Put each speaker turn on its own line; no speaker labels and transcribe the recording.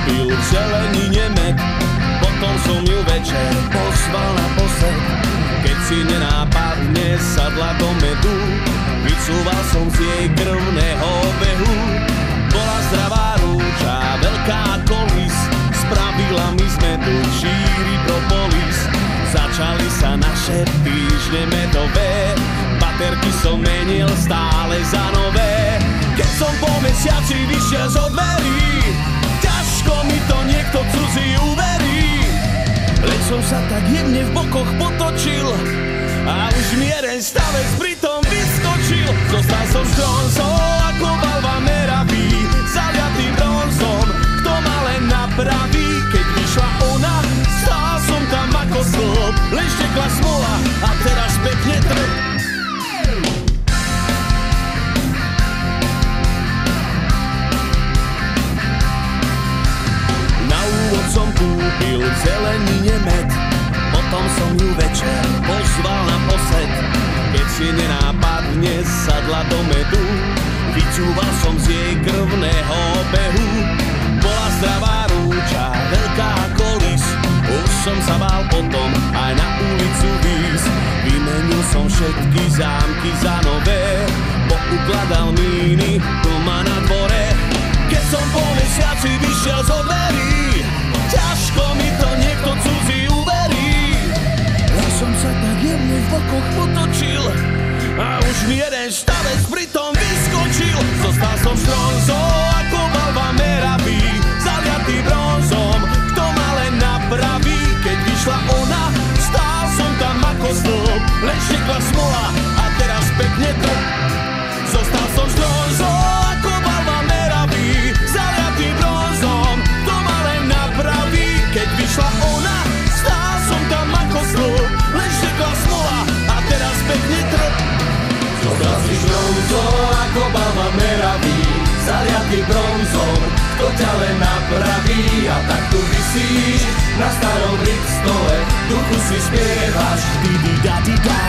kúpil v zelenine med, potom som ju večer pozval na posed. Keď si nenápadne sadla do medu, vycúval som z jej krvného behu. Bola zdravá rúča, veľká ako lis, spravila mi z medu šíri propolis. Začali sa naše týždne medové, baterky som menil stále za nové. Keď som po mesiaci vyšiel z dverí, ťažko mi to niekto cudzí uverí. Len som sa tak jemne v bokoch potočil a už mi jeden stavec pritom vyskočil. Zostal som z bronzou ako balva meravý, zaliatý bronzom, kto ma len napraví. Keď vyšla ona, stál som tam ako stĺp, len štekla smola a teraz pekne trp. Na úvod som kúpil v zelenine med, potom som ju večer pozval na posed. Keď si nenápadne sadla do medu, vycúval som z jej krvného behu. Bola zdravá rúča, veľká ako lis, už som sa bál potom aj na ulicu výsť. Vymenil som všetky zámky za nové, poukladal míny doma na dvore. Keď som po mesiaci vyšiel z dverí, ťažko mi to niekto cudzí uverí. Ja som sa tak jemne v bokoch potočil a už mi jeden štavec pritom vyskočil. Zostal som z bronzou ako balva meravý, zaliatý bronzom, kto ma len napraví. Keď vyšla ona, stál som tam ako stĺp, len štekla smola a teraz pekne trp. Zostal som z bronzou ako balva meravý, zaliatý bronzom, kto ma len napraví. Keď vyšla ona, stál som tam ako stĺp, len štekla smola a teraz pekne trp.
Zostal si bronzou ako balva meravý, zaliatý bronzom, kto ťa len napraví. A tak tu visíš na starom hit stole, duchu si spievaš.
Di-di-da-di-da.